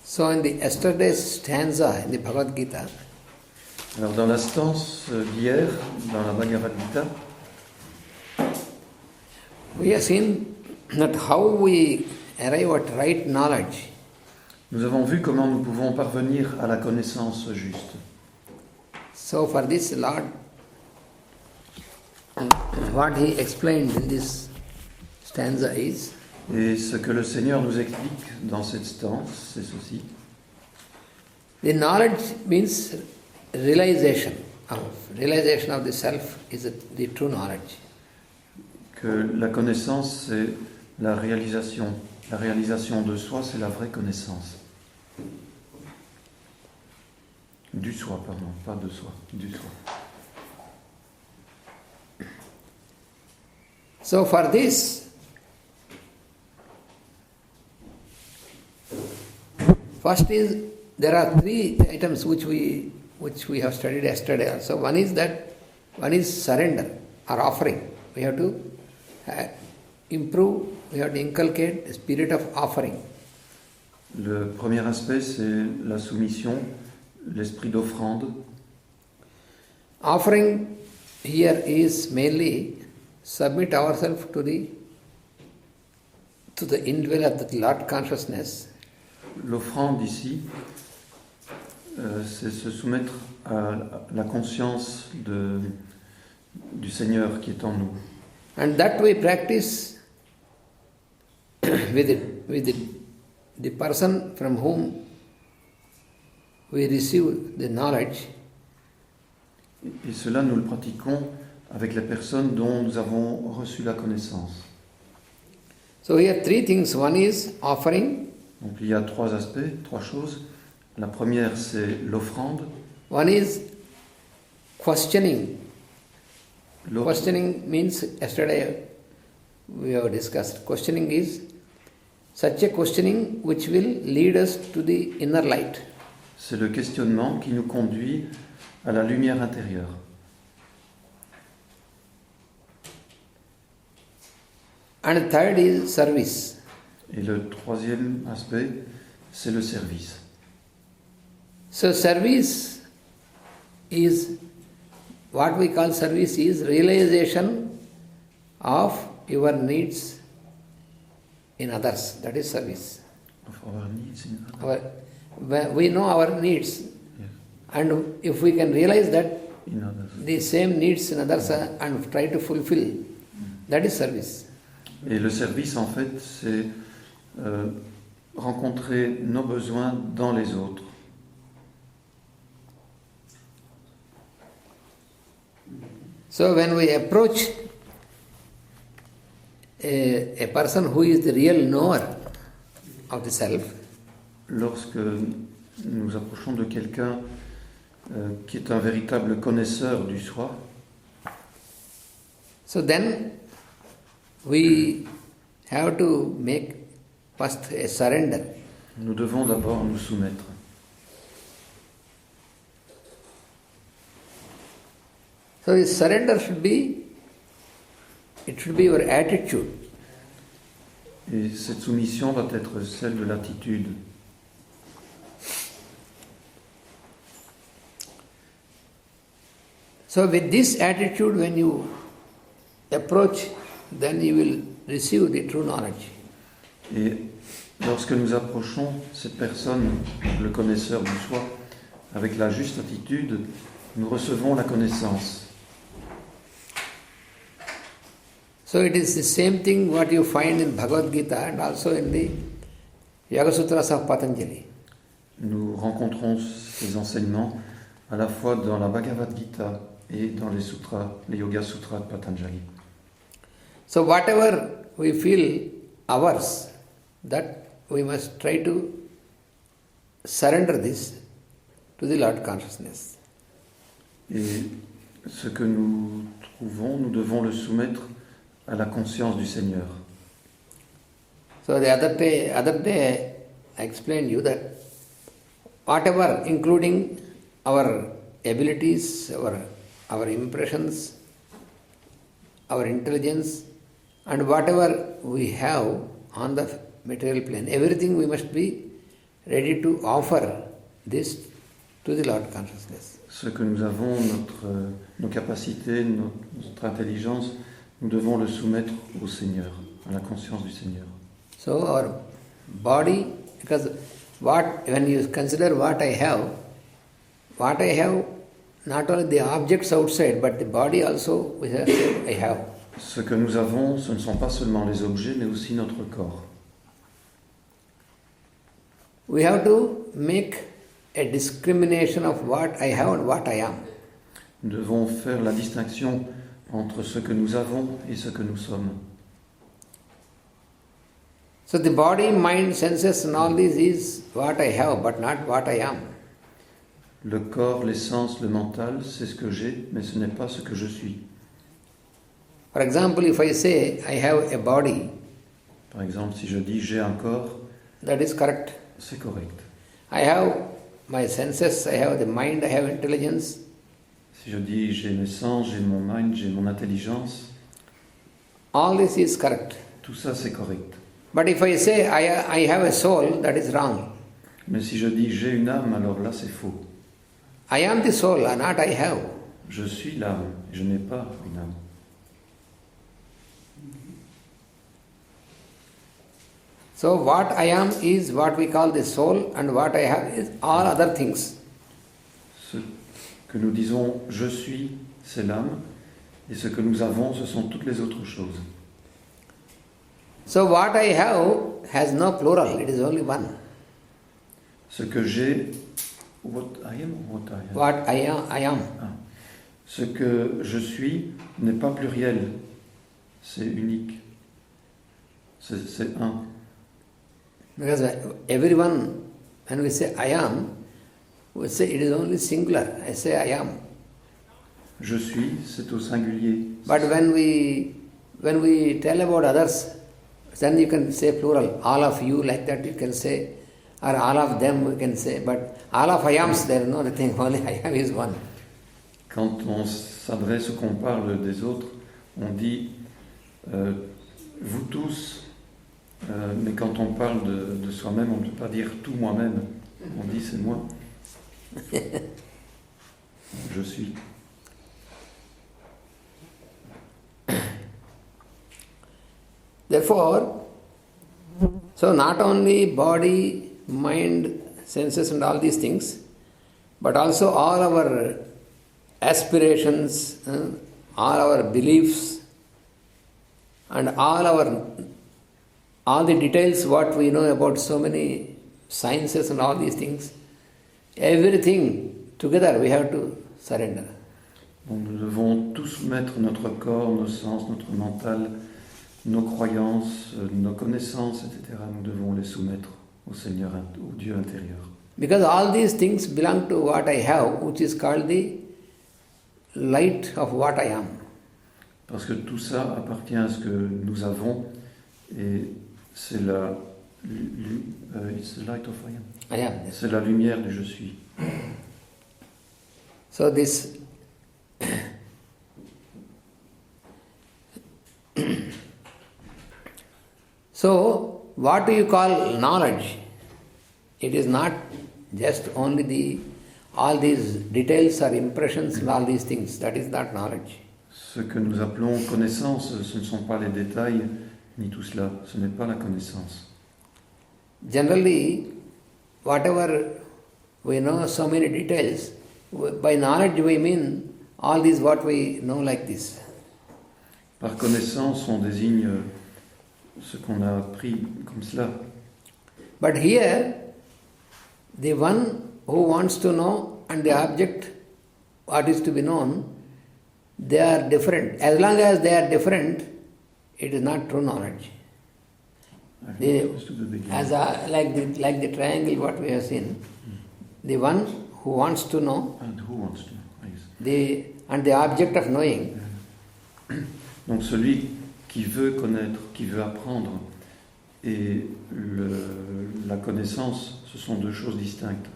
So in the yesterday's stanza in the Bhagavdageeta, alors dans la stance d'hier, dans la Bhagavdageeta, we have seen that how we arrive at right knowledge. Nous avons vu comment nous pouvons parvenir à la connaissance juste. So for this Lord, what he explained in this stanza is, Et ce que le Seigneur nous explique dans cette stance, c'est ceci. the knowledge means realization of the self is the true knowledge. Que la connaissance, c'est la réalisation. La réalisation de soi, c'est la vraie connaissance. Du soi, pardon, pas de soi, du soi. So for this, first is, there are three items which we have studied yesterday also. One is surrender or offering. We have to improve, we have to inculcate the spirit of offering. Le premier aspect, c'est la soumission, l'esprit d'offrande. Offering here is mainly submit ourselves to the indwell of the Lord consciousness. L'offrande ici, c'est se soumettre à la conscience du Seigneur qui est en nous. And that we practice with the person from whom we receive the knowledge. Et cela, nous le pratiquons avec les personnes dont nous avons reçu la connaissance. So we have three things. One is offering. Donc il y a trois aspects, trois choses. La première, c'est l'offrande. One is questioning. Questioning means, yesterday we have discussed, questioning is such a questioning which will lead us to the inner light. C'est le questionnement qui nous conduit à la lumière intérieure. And the third is service. Et le troisième aspect, c'est le service. So service is, what we call service is realization of your needs in others. That is service. Of our needs in others. We know our needs. Yes. And if we can realize that In others. the same needs in others and try to fulfill, that is service. Et le service, en fait, c'est rencontrer nos besoins dans les autres. So when we approach a person who is the real knower of the self, Lorsque nous approchons de quelqu'un qui est un véritable connaisseur du soi, so then we have to make first a surrender. nous devons d'abord nous soumettre. So this surrender should be your attitude. Et cette soumission va être celle de l'attitude. So with this attitude, when you approach, then you will receive the true knowledge. Et lorsque nous approchons cette personne, le connaisseur du soi, avec la juste attitude, nous recevons la connaissance. So it is the same thing what you find in Bhagavdageeta and also in the Yoga Sutras of Patanjali. Nous rencontrons ces enseignements à la fois dans la Bhagavad-Gita et dans les sutras, les Yoga Sutras de Patanjali. So whatever we feel ours, that we must try to surrender this to the Lord consciousness. Et ce que nous trouvons, nous devons le soumettre à la conscience du Seigneur. So the other day I explained you that whatever, including our abilities, our impressions, our intelligence, and whatever we have on the material plane, everything we must be ready to offer this to the Lord Consciousness. Ce que nous avons, nos capacités, notre intelligence, nous devons le soumettre au Seigneur, à la conscience du Seigneur. So our body, because when you consider what I have, not only the objects outside, but the body also I have. Ce que nous avons, ce ne sont pas seulement les objets, mais aussi notre corps. We have to make a discrimination of what I have and what I am. Nous devons faire la distinction entre ce que nous avons et ce que nous sommes. So the body, mind, senses and all this is what I have, but not what I am. Le corps, les sens, le mental, c'est ce que j'ai, mais ce n'est pas ce que je suis. For example, if I say I have a body, Par exemple, si je dis j'ai un corps, that is correct. c'est correct. I have my senses, I have the mind, I have intelligence. Si je dis j'ai mes sens, j'ai mon mind, j'ai mon intelligence, All this is correct. tout ça c'est correct. But if I say I have a soul, that is wrong. Mais si je dis j'ai une âme, alors là c'est faux. I am the soul, not I have. Je suis l'âme, et je n'ai pas une âme. So what I am is what we call the soul, and what I have is all other things. Ce que nous disons je suis, c'est l'âme, et ce que nous avons, ce sont toutes les autres choses. So what I have has no plural, it is only one. Ce que j'ai, what I am, what I am. What I am. Ah. Ce que je suis n'est pas pluriel, c'est unique, c'est un. Because everyone, when we say I am, we say it is only singular. I say I am. Je suis, c'est au singulier. But when we tell about others, then you can say plural. All of you, like that you can say, or all of them we can say. But all of I ams, there is no thing. Only I am is one. Quand on s'adresse ou qu'on parle des autres, on dit vous tous, mais quand on parle de soi-même, on ne peut pas dire tout moi-même. On dit c'est moi. Je suis. Therefore, so not only body, mind, senses and all these things, but also all our aspirations, all our beliefs, and all the details what we know about so many sciences and all these things, everything together we have to surrender. Donc nous devons tous mettre notre corps, nos sens, notre mental, nos croyances, nos connaissances, etc. Nous devons les soumettre au Seigneur, au Dieu intérieur. Because all these things belong to what I have, which is called the light of what I am. Parce que tout ça appartient à ce que nous avons et c'est it's the light of I am. I am. Yes. C'est la lumière du je suis. So this so what do you call knowledge? It is not just only all these details or impressions and all these things. That is not knowledge. Ce que nous appelons connaissance, ce ne sont pas les détails ni tout cela. Ce n'est pas la connaissance. Generally, whatever we know, so many details, by knowledge we mean all these what we know like this. Par connaissance, on désigne ce qu'on a appris comme cela. But here, the one who wants to know and the object, what is to be known, they are different. As long as they are different, it is not true knowledge. Like the triangle what we have seen, the one who wants to know, and who wants to know, yes. and the object of knowing. Donc celui qui veut connaître, qui veut apprendre, et la connaissance, ce sont deux choses distinctes.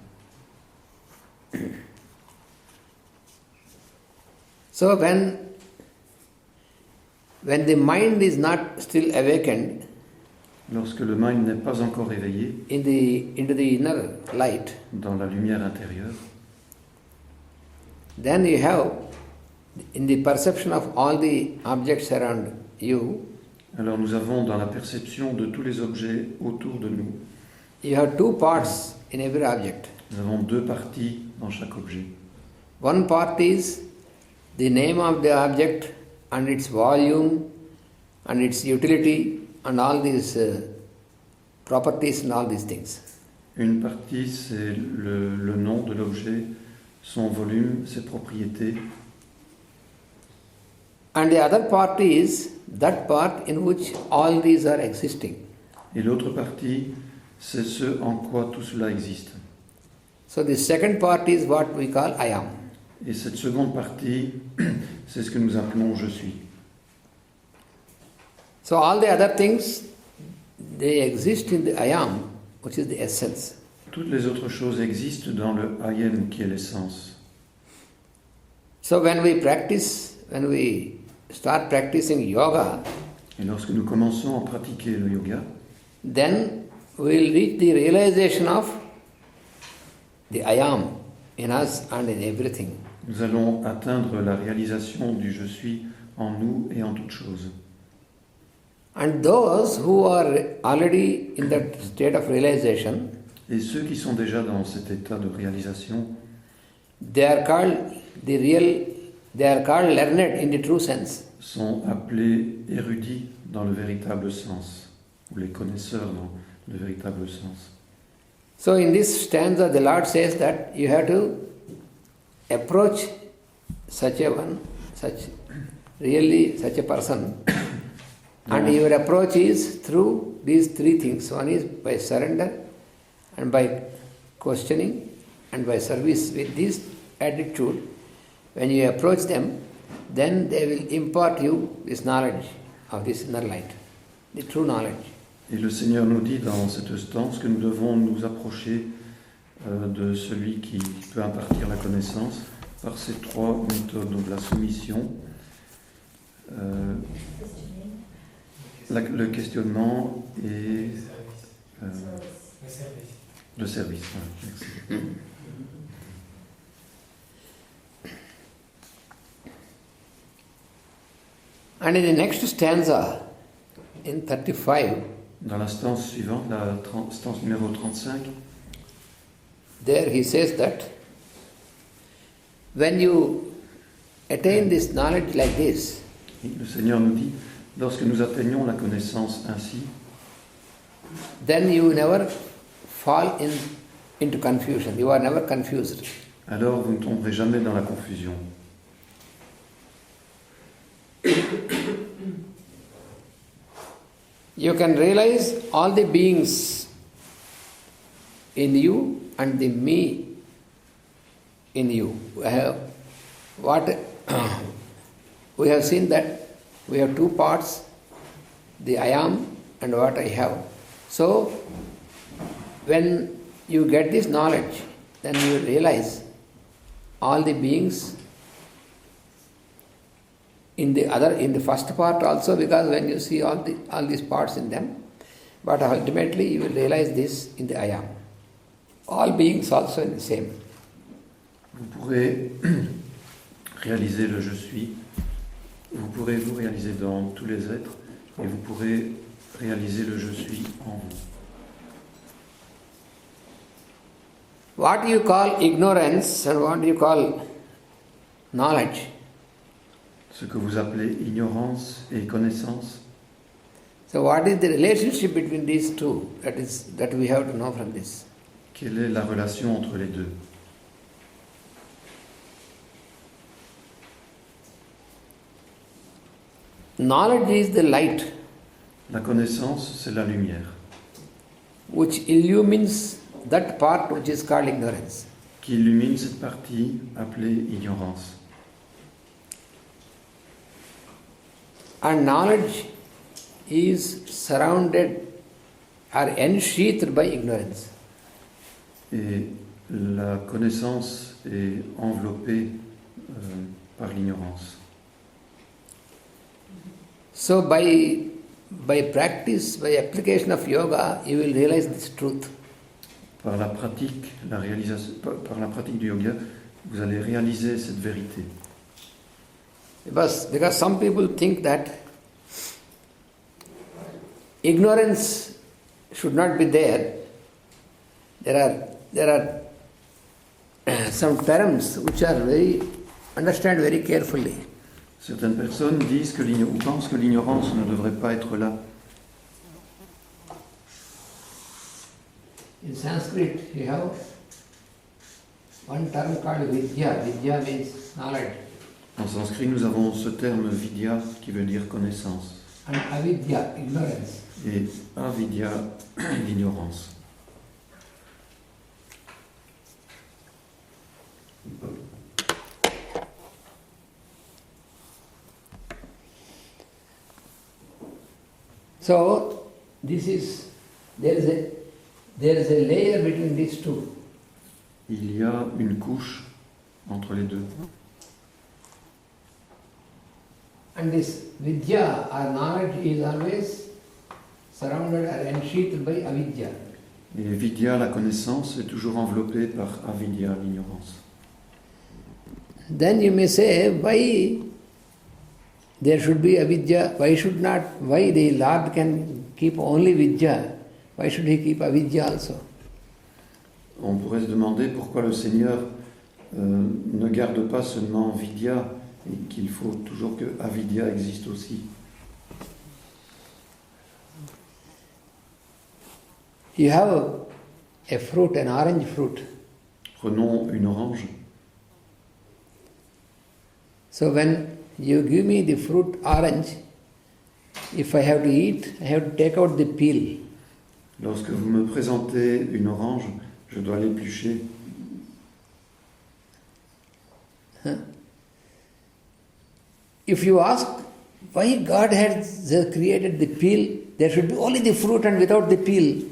So when the mind is not still awakened, lorsque le mind n'est pas encore éveillé into the inner light, dans la lumière intérieure, then you have, in the perception of all the objects around you, alors nous avons dans la perception de tous les objets autour de nous, you have two parts in every object. nous avons deux parties dans chaque objet. One part is the name of the object and its volume and its utility and all these properties and all these things. Une partie, c'est le nom de l'objet, son volume, ses propriétés. And the other part is that part in which all these are existing. Et l'autre partie, c'est ce en quoi tout cela existe. So the second part is what we call I am. Et cette seconde partie, c'est ce que nous appelons je suis. So all the other things, they exist in the I am, which is the essence. Toutes les autres choses existent dans le I am qui est l'essence. So when we start practicing yoga, Et lorsque nous commençons à pratiquer le yoga, then we will reach the realization of the I am in us and in everything. nous allons atteindre la réalisation du je suis en nous et en toutes choses. And those who are already in that state of realization, Et ceux qui sont déjà dans cet état de réalisation, they are called learned in the true sense. sont appelés érudits dans le véritable sens, ou les connaisseurs dans le véritable sens. So in this stanza the Lord says that you have to approach such a person, and your approach is through these three things. One is by surrender and by questioning and by service. With this attitude, when you approach them, then they will impart you this knowledge of this inner light, the true knowledge. Et le Seigneur nous dit dans cette stance que nous devons nous approcher de celui qui peut impartir la connaissance par ces trois méthodes, donc la soumission, le questionnement et le service. Voilà, merci. And in the next stanza, in 35, Dans la stance suivante, la stance numéro 35, there he says that when you attain this knowledge like this, le Seigneur nous dit, lorsque nous atteignons la connaissance ainsi, then you never fall into confusion. You are never confused. alors vous ne tomberez jamais dans la confusion. You can realize all the beings in you and the me in you. We have seen that we have two parts, the I am and what I have. So when you get this knowledge, then you realize all the beings in the first part also, because when you see all these parts in them, but ultimately you will realize this in the I am. All beings also in the same. Vous pourrez réaliser le je suis, vous pourrez vous réaliser dans tous les êtres, et vous pourrez réaliser le je suis en vous. What you call ignorance and what you call knowledge, Ce que vous appelez ignorance et connaissance, so what is the relationship between these two? That we have to know from this. quelle est la relation entre les deux? Knowledge is the light La connaissance, c'est la lumière, which illumines that part which is called ignorance. qui illumine cette partie appelée ignorance. And knowledge is surrounded or ensheathed by ignorance. Et la connaissance est enveloppée par l'ignorance. So by practice, by application of yoga, you will realize this truth. Par la pratique, par la pratique du yoga, vous allez réaliser cette vérité. Because some people think that ignorance should not be there. There are some terms which are understand very carefully. Certaines personnes disent ou pensent que l'ignorance ne devrait pas être là. In Sanskrit, you have one term called vidya. Vidya means knowledge. En sanskrit, nous avons ce terme vidya qui veut dire connaissance. And avidya, ignorance. Et avidya, l'ignorance. So there is a layer between these two. Il y a une couche entre les deux. And this vidya or knowledge is always surrounded or ensheathed by avidya. Et vidya, la connaissance, est toujours enveloppée par avidya, l'ignorance. Then you may say, why there should be avidya? Why the Lord can keep only vidya? Why should he keep avidya also? On pourrait se demander pourquoi le Seigneur ne garde pas seulement vidya et qu'il faut toujours que avidya existe aussi. You have a fruit, an orange fruit. Prenons une orange. So when you give me the fruit orange, if I have to eat, I have to take out the peel. Lorsque vous me présentez une orange, je dois l'éplucher. If you ask why God has created the peel, there should be only the fruit and without the peel.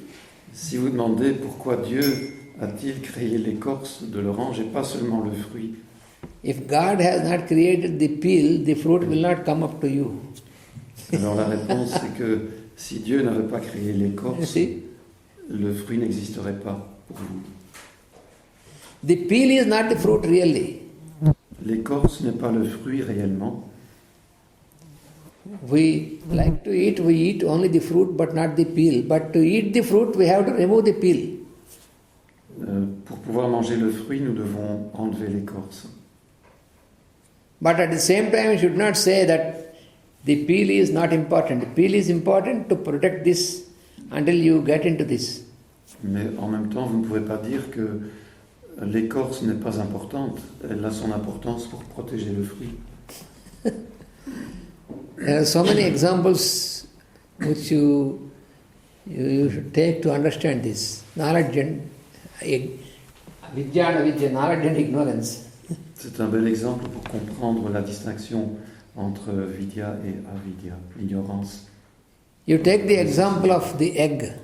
Si vous demandez pourquoi Dieu a-t-il créé l'écorce de l'orange et pas seulement le fruit, If God has not created the peel, the fruit will not come up to you. alors la réponse c'est que si Dieu n'avait pas créé l'écorce, le fruit n'existerait pas pour vous. The peel is not the fruit really. L'écorce n'est pas le fruit réellement. We like to eat, we eat only the fruit but not the peel. But to eat the fruit, we have to remove the peel. Pour pouvoir manger le fruit, nous devons enlever l'écorce. But at the same time, you should not say that the peel is not important. The peel is important to protect this until you get into this. Mais en même temps, vous ne pouvez pas dire que l'écorce n'est pas importante. Elle a son importance pour protéger le fruit. There are so many examples which you should take to understand this. Knowledge and vidya and avidya, knowledge and ignorance. C'est un bel exemple pour comprendre la distinction entre vidya et avidya, l'ignorance. You take the example of the egg.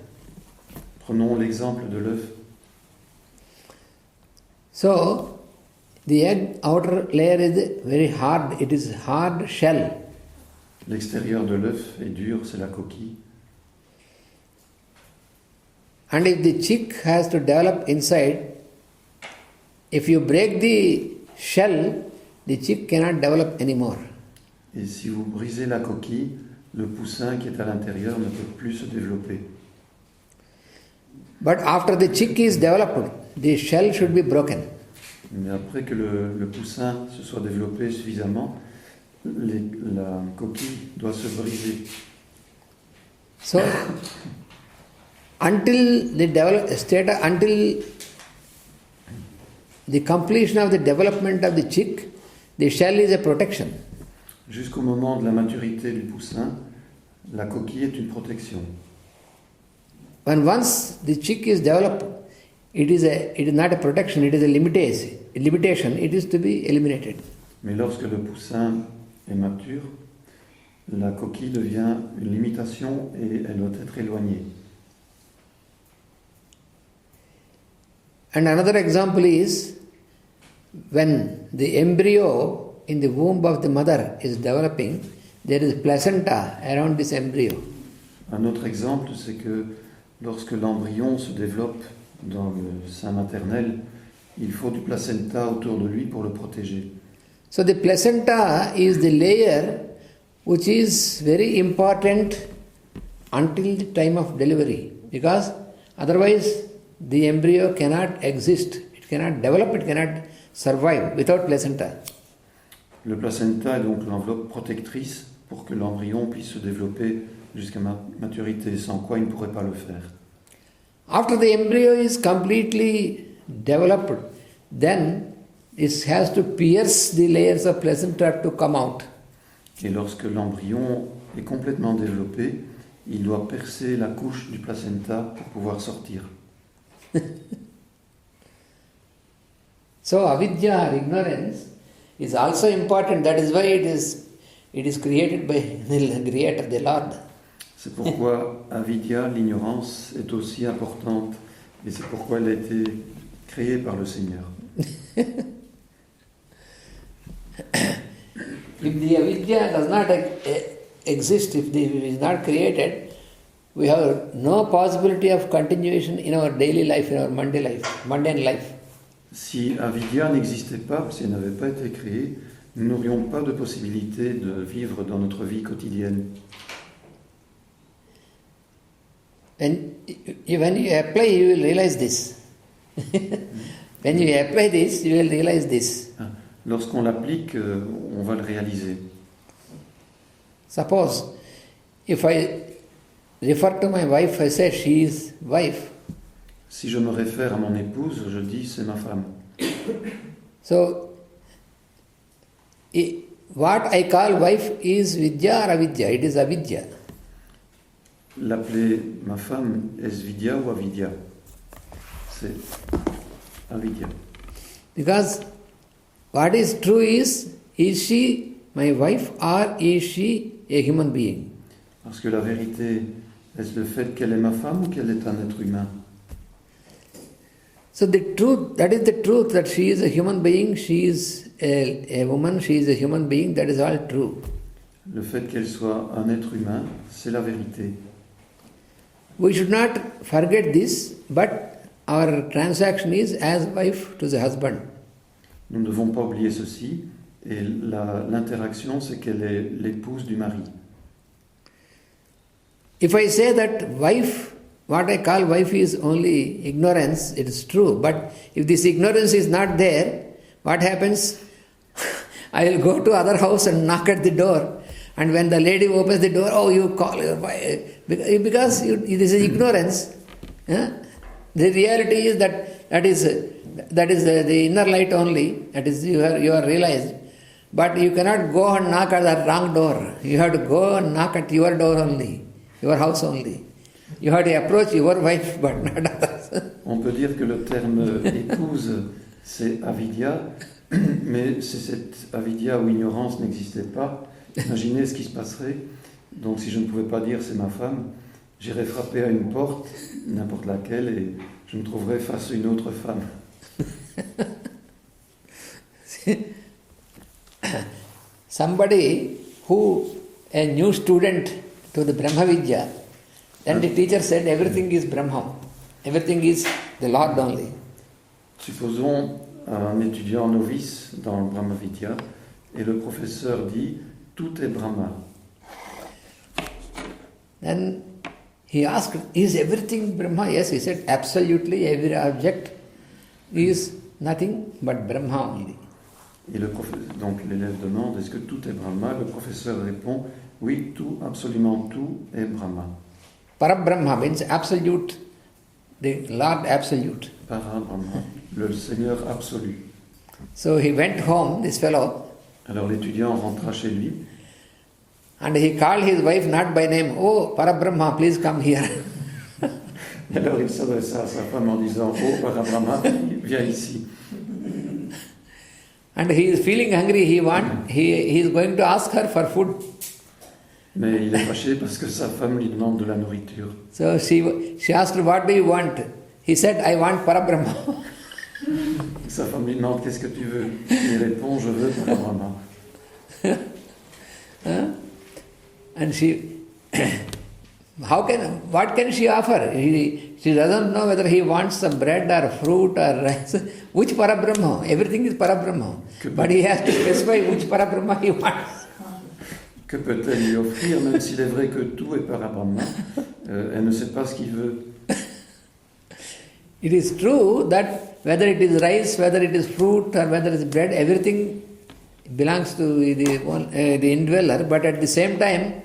Prenons l'exemple de l'œuf. So, the egg outer layer is very hard. It is hard shell. L'extérieur de l'œuf est dur, c'est la coquille. And if the chick has to develop inside, if you break the shell, the chick cannot develop anymore. Et si vous brisez la coquille, le poussin qui est à l'intérieur ne peut plus se développer. But after the chick is developed, the shell should be broken. Mais après que le poussin se soit développé suffisamment, la coquille doit se briser. So, until the completion of the development of the chick, the shell is a protection. Jusqu'au moment de la maturité du poussin, la coquille est une protection. When once the chick is developed, it is not a protection, it is a limitation. It is to be eliminated. Mais lorsque le poussin est mature, la coquille devient une limitation et elle doit être éloignée. And another example is when the embryo in the womb of the mother is developing, there is placenta around this embryo. Un autre exemple, c'est que lorsque l'embryon se développe dans le sein maternel, il faut du placenta autour de lui pour le protéger. So the placenta is the layer which is very important until the time of delivery, because otherwise the embryo cannot exist, it cannot develop, it cannot survive without placenta. Le placenta est donc l'enveloppe protectrice pour que l'embryon puisse se développer jusqu'à maturité, sans quoi il ne pourrait pas le faire. After the embryo is completely developed, then it has to pierce the layers of placenta to come out. Et lorsque l'embryon est complètement développé, il doit percer la couche du placenta pour pouvoir sortir. So avidya or ignorance is also important. That is why it is created by the Creator, the Lord. C'est pourquoi avidya, l'ignorance, est aussi importante et c'est pourquoi elle a été créée par le Seigneur. If the avidya does not exist, if it is not created, we have no possibility of continuation in our daily life, in our mundane life. Si avidya n'existait pas, si elle n'avait pas été créée, nous n'aurions pas de possibilité de vivre dans notre vie quotidienne. When you apply, you will realize this. When you apply this, you will realize this. Lorsqu'on l'applique, on va le réaliser. Suppose, if I refer to my wife, I say she is wife. Si je me réfère à mon épouse, je dis c'est ma femme. So, what I call wife is vidya or avidya? It is avidya. L'appeler ma femme, est-ce vidya ou avidya? C'est avidya. Because what is true is she my wife or is she a human being? Parce que la vérité, est-ce le fait qu'elle est ma femme ou qu'elle est un être humain? So the truth, that is the truth, that she is a human being, she is a woman, she is a human being, that is all true. Le fait qu'elle soit un être humain, c'est la vérité. We should not forget this, but our transaction is as wife to the husband. Nous ne devons pas oublier ceci, et l'interaction, c'est qu'elle est l'épouse du mari. If I say that wife, what I call wife is only ignorance, it is true, but if this ignorance is not there, what happens? I will go to other house and knock at the door, and when the lady opens the door, oh, you call your wife, because this is ignorance. The reality is that is the inner light only, that is you are realized, but you cannot go and knock at the wrong door. You have to go and knock at your door only, your house only. You have to approach your wife, but not others. On peut dire que le terme épouse, c'est avidya, mais si cette avidya ou ignorance n'existait pas, imaginez ce qui se passerait. Donc si je ne pouvais pas dire c'est ma femme, j'irais frapper à une porte, n'importe laquelle, et je me trouverais face à une autre femme. Somebody a new student to the Brahma Vidya, then the teacher said everything is Brahma, everything is the Lord only. Supposons un étudiant novice dans le Brahma Vidya, et le professeur dit tout est Brahma. Then he asked, is everything Brahma? Yes, he said, absolutely every object is nothing but Brahma only. Et donc l'élève demande, est-ce que tout est Brahma? Le professeur répond, oui, tout, absolument tout est Brahma. Parabrahma means absolute, the Lord absolute. Parabrahma, le Seigneur absolu. So he went home, this fellow, Alors l'étudiant rentra chez lui, and he called his wife not by name, oh, Parabrahma, please come here. et alors il s'adressa à sa femme en disant, oh Parabrahma, viens ici. And he is feeling hungry, he is going to ask her for food. Mais il est fâché parce que sa femme lui demande de la nourriture. So she asked, what do you want? He said, I want Parabrahma. Sa femme lui demande qu'est-ce que tu veux. Il répond, je veux Parabrahma. And what can she offer? She doesn't know whether he wants some bread or fruit or rice. Which Parabrahma? Everything is Parabrahma. But he has to specify which Parabrahma he wants. Que peut-elle lui offrir, même s'il est vrai que tout est Parabrahma, elle ne sait pas ce qu'il veut. It is true that whether it is rice, whether it is fruit or whether it is bread, everything belongs to the indweller, but at the same time,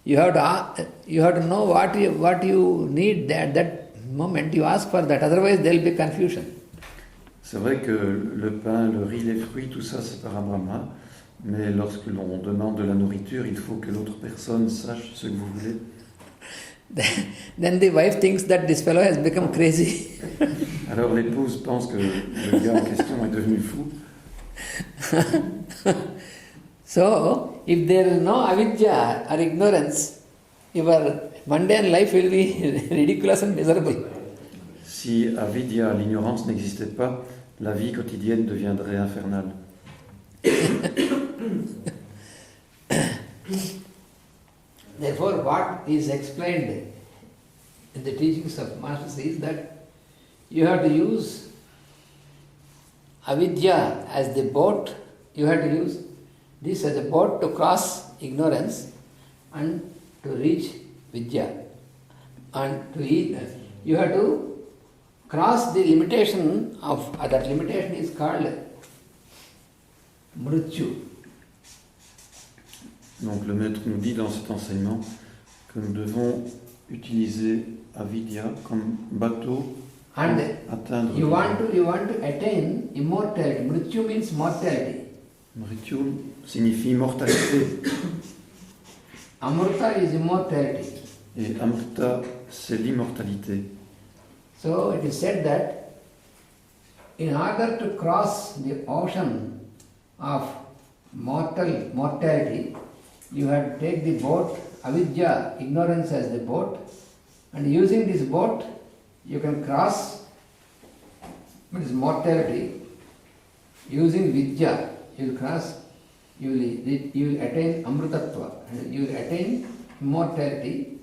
you have to know what you need at that moment. You ask for that, otherwise there will be confusion. C'est vrai que le pain, le riz, les fruits, tout ça c'est Parabrahma, mais lorsque l'on demande de la nourriture, il faut que l'autre personne sache ce que vous voulez. Then the wife thinks that this fellow has become crazy. Alors l'épouse pense que le gars en question est devenu fou. So, if there is no avidya or ignorance, your mundane life will be ridiculous and miserable. Si avidya, l'ignorance n'existait pas, la vie quotidienne deviendrait infernale. Therefore, what is explained in the teachings of Masters is that you have to use avidya as the boat, you have to use this as a boat to cross ignorance and to reach vidya. And you have to cross the limitation of, that limitation is called mrityu. Donc le maître nous dit dans cet enseignement que nous devons utiliser avidya comme bateau pour atteindre. You want to attain immortality. Mrityu means mortality. Mrityu signifie mortalité. Amrita is immortality. Et amrita, c'est l'immortalité. So it is said that in order to cross the ocean of mortality, you have to take the boat, avidya, ignorance as the boat, and using this boat, you can cross this mortality. Using vidya, you will cross, you will attain amritatva, and you will attain immortality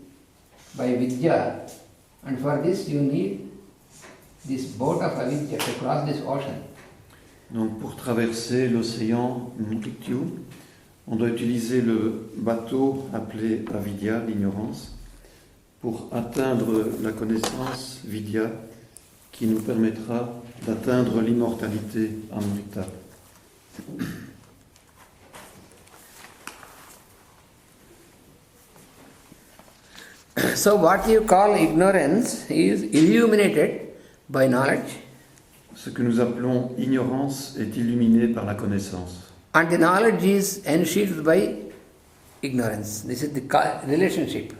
by vidya, and for this you need this boat of avidya to cross this ocean. Donc pour traverser l'océan Mrityu, on doit utiliser le bateau appelé avidya, l'ignorance, pour atteindre la connaissance vidya qui nous permettra d'atteindre l'immortalité amrita. So what you call ignorance is illuminated by knowledge. Ce que nous appelons ignorance est illuminé par la connaissance. And the knowledge is ensheathed by ignorance. This is the relationship.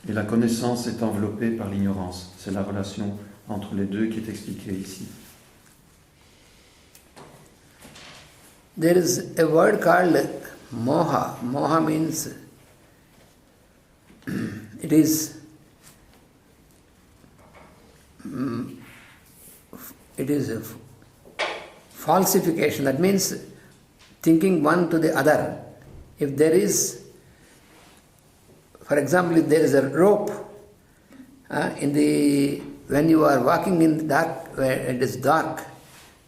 Et la connaissance est enveloppée par l'ignorance. C'est la relation entre les deux qui est expliquée ici. There is a word called moha. Moha means it is a falsification. That means thinking one to the other. If there is, for example, if there is a rope when you are walking in the dark, where it is dark,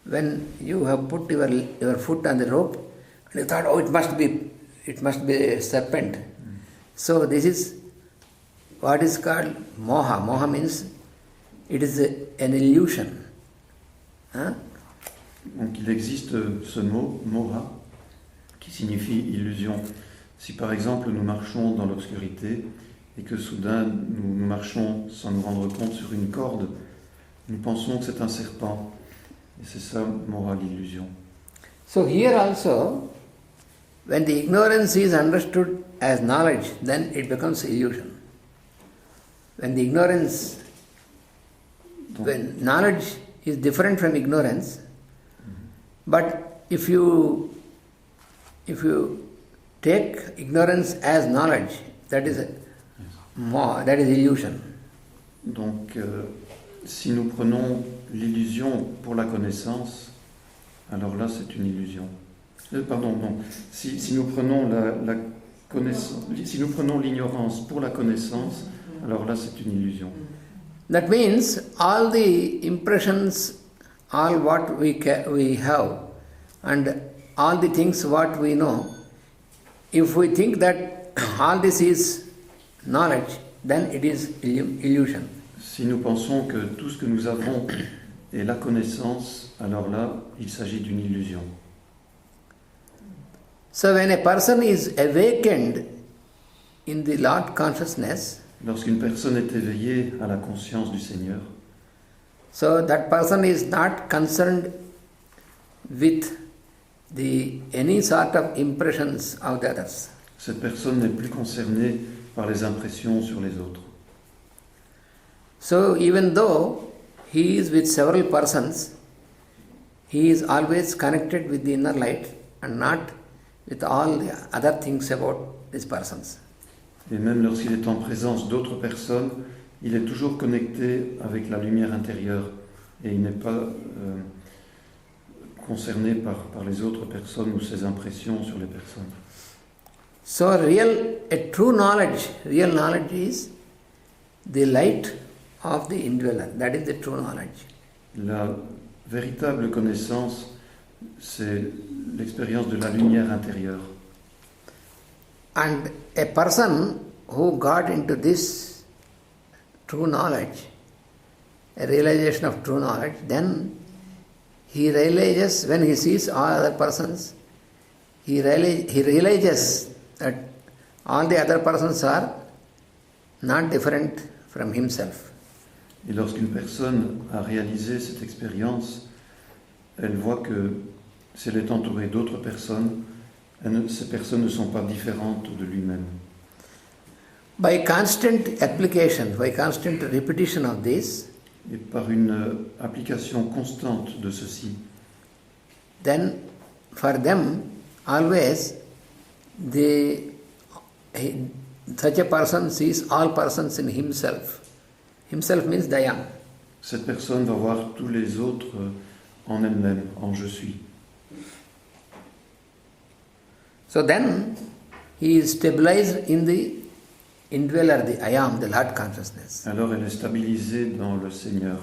when you have put your foot on the rope, and you thought, oh, it must be a serpent. So this is what is called moha. Moha means it is an illusion. Donc il existe ce mot, moha, qui signifie illusion. Si par exemple nous marchons dans l'obscurité et que soudain nous marchons sans nous rendre compte sur une corde, nous pensons que c'est un serpent. Et c'est ça, moha, l'illusion. So here also, when the ignorance is understood as knowledge, then it becomes illusion. When knowledge is different from ignorance, but if you take ignorance as knowledge, that is illusion. Donc, si nous prenons l'illusion pour la connaissance, alors là, c'est une illusion. Non. Si nous prenons la connaissance, si nous prenons l'ignorance pour la connaissance, alors là, c'est une illusion. That means all the impressions, all what we have, and all the things what we know, if we think that all this is knowledge, then it is illusion. Si nous pensons que tout ce que nous avons est la connaissance, alors là, il s'agit d'une illusion. So when a person is awakened in the Lord consciousness, lorsqu'une personne est éveillée à la conscience du Seigneur, so that person is not concerned with any sort of impressions of the others. Cette personne n'est plus concernée par les impressions sur les autres. So even though he is with several persons, he is always connected with the inner light and not with all the other things about these persons. Et même lorsqu'il est en présence d'autres personnes, il est toujours connecté avec la lumière intérieure et il n'est pas concerné par les autres personnes ou ses impressions sur les personnes. So a true knowledge is the light of the indweller. That is the true knowledge. La véritable connaissance, c'est l'expérience de la lumière intérieure. And a person who got into this true knowledge, a realization of true knowledge, then he realizes, when he sees all other persons, he realizes that all the other persons are not different from himself. Et lorsqu'une personne a réalisé cette expérience, elle voit que si elle est entourée d'autres personnes, ces personnes ne sont pas différentes de lui-même. By constant application, by constant repetition of this, et par une application constante de ceci, then for them always such a person sees all persons in himself. Himself means Dayam. Cette personne va voir tous les autres en elle-même, en je suis. So then he is stabilized in the indweller, the I am, the Lord consciousness. Alors elle est stabilisée dans le Seigneur,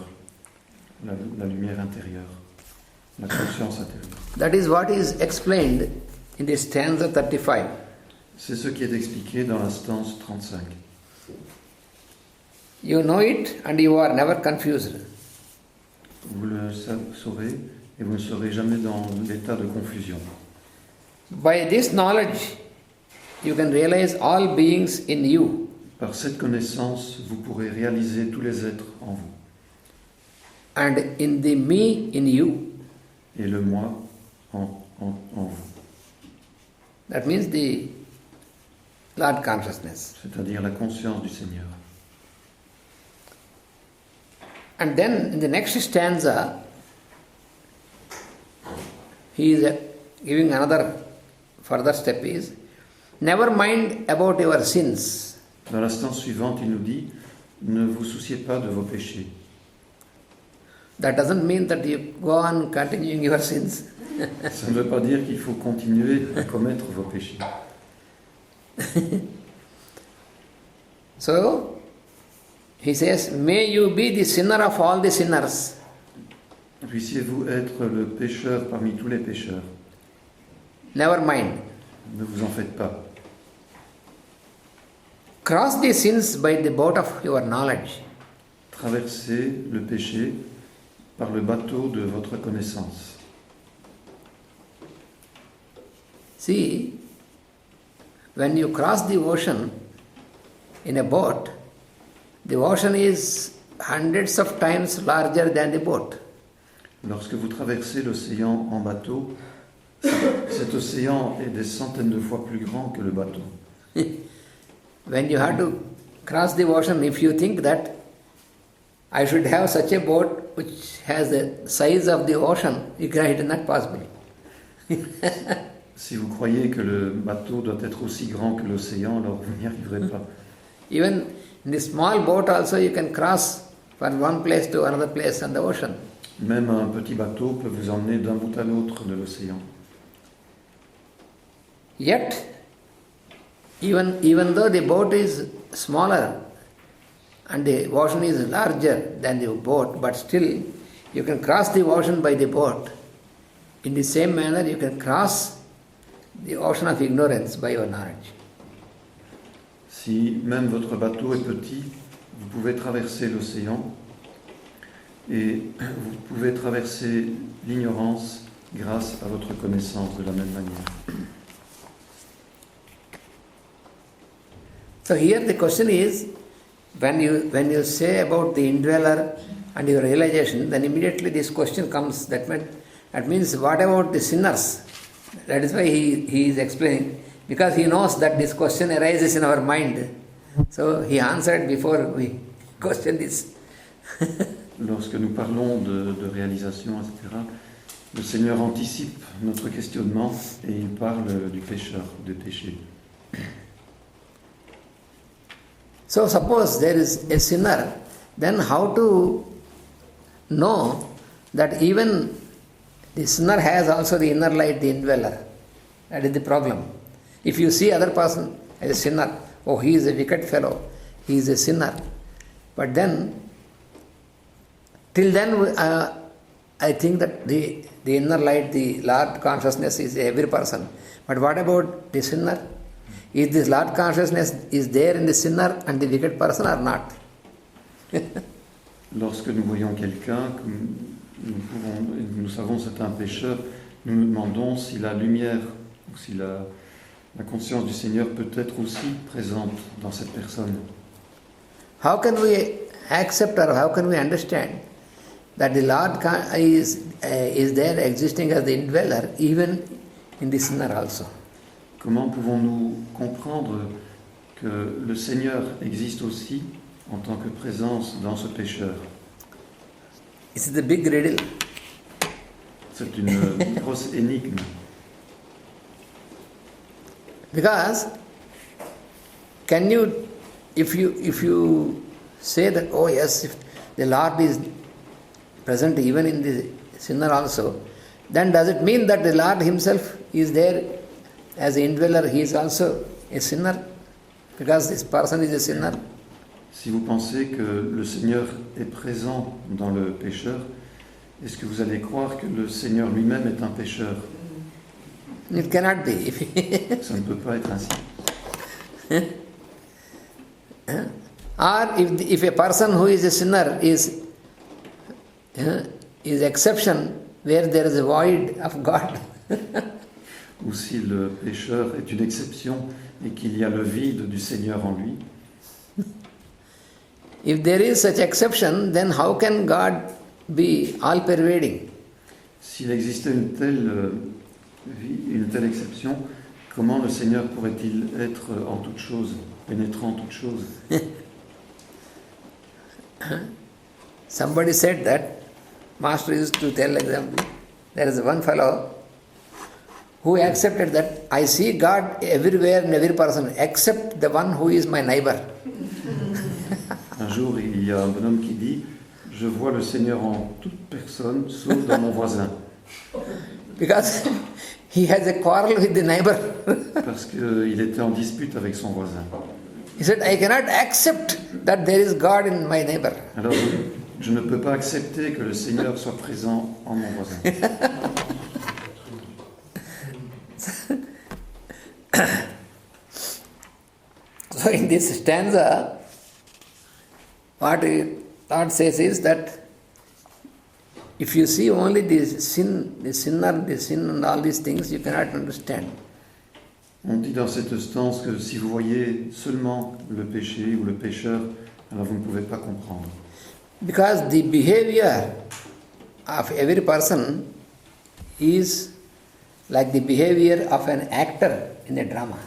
la lumière intérieure, la conscience intérieure. That is what is explained in the stanza 35. C'est ce qui est expliqué dans la stance 35. You know it and you are never confused. Vous le saurez et vous ne serez jamais dans l'état de confusion. By this knowledge, you can realize all beings in you. Par cette connaissance, vous pourrez réaliser tous les êtres en vous. And in the me in you. Et le moi en vous. That means the Lord consciousness. C'est-à-dire la conscience du Seigneur. And then in the next stanza, he is giving another further step is, never mind about your sins. Dans la stance suivante, il nous dit, ne vous souciez pas de vos péchés. That doesn't mean that you go on continuing your sins. Ça ne veut pas dire qu'il faut continuer à commettre vos péchés. So, he says, may you be the sinner of all the sinners. Puissiez-vous être le pécheur parmi tous les pécheurs. Never mind. Ne vous en faites pas. Cross the sins by the boat of your knowledge. Traversez le péché par le bateau de votre connaissance. See, when you cross the ocean in a boat, the ocean is hundreds of times larger than the boat. Lorsque vous traversez l'océan en bateau, cet océan est des centaines de fois plus grand que le bateau. When you have to cross the ocean, if you think that I should have such a boat which has the size of the ocean, it is not possible. Si vous croyez que le bateau doit être aussi grand que l'océan, alors vous n'y arriverez pas. Even in the small boat also you can cross from one place to another place on the ocean. Même un petit bateau peut vous emmener d'un bout à l'autre de l'océan. Yet, even though the boat is smaller and the ocean is larger than the boat, but still you can cross the ocean by the boat. In the same manner, you can cross the ocean of ignorance by your knowledge. Si même votre bateau est petit, vous pouvez traverser l'océan et vous pouvez traverser l'ignorance grâce à votre connaissance de la même manière. So here the question is, when you say about the indweller and your realization, then immediately this question comes, that means what about the sinners? That is why he is explaining, because he knows that this question arises in our mind. So he answered before we question this. Lorsque nous parlons de réalisation, etc., le Seigneur anticipe notre questionnement et il parle du pécheur, du péché. So suppose there is a sinner, then how to know that even the sinner has also the inner light, the indweller? That is the problem. If you see other person as a sinner, oh, he is a wicked fellow, he is a sinner. But then, till then, I think that the inner light, the Lord consciousness is every person. But what about the sinner? Is this Lord consciousness is there in the sinner and the wicked person or not? Lorsque nous voyons quelqu'un, nous savons que c'est un pécheur, nous nous demandons si la lumière ou si la conscience du Seigneur peut être aussi présente dans cette personne. How can we accept or how can we understand that the Lord is there existing as the indweller even in the sinner also? Comment pouvons-nous comprendre que le Seigneur existe aussi en tant que présence dans ce pécheur? This is the big riddle. C'est une grosse énigme. Because can you, if you say that, oh yes, if the Lord is present even in the sinner also, then does it mean that the Lord himself is there as an indweller, he is also a sinner? Because this person is a sinner. Si vous pensez que le Seigneur est présent dans le pécheur, est-ce que vous allez croire que le Seigneur lui-même est un pécheur? It cannot be. Ça ne peut pas être ainsi. Or if a person who is a sinner is exception where there is a void of God. Ou si le pécheur est une exception et qu'il y a le vide du Seigneur en lui. If there is such exception, then how can God be all-pervading? S'il existait une telle exception, comment le Seigneur pourrait-il être en toutes choses, pénétrant en toutes choses? Somebody said that, Master used to tell example, there is one fellow who accepted that I see God everywhere in every person except the one who is my neighbor. Un jour, il y a un bonhomme qui dit « Je vois le Seigneur en toute personne, sauf dans mon voisin. » Because he has a quarrel with the neighbor. Parce qu'il était en dispute avec son voisin. He said, I cannot accept that there is God in my neighbor. Alors, je ne peux pas accepter que le Seigneur soit présent en mon voisin. So in this stanza, what Lord says is that if you see only the sin and all these things, you cannot understand. On dit dans cette stance que si vous voyez seulement le péché ou le pécheur, alors vous ne pouvez pas comprendre. Because the behavior of every person is like the behavior of an actor in a drama.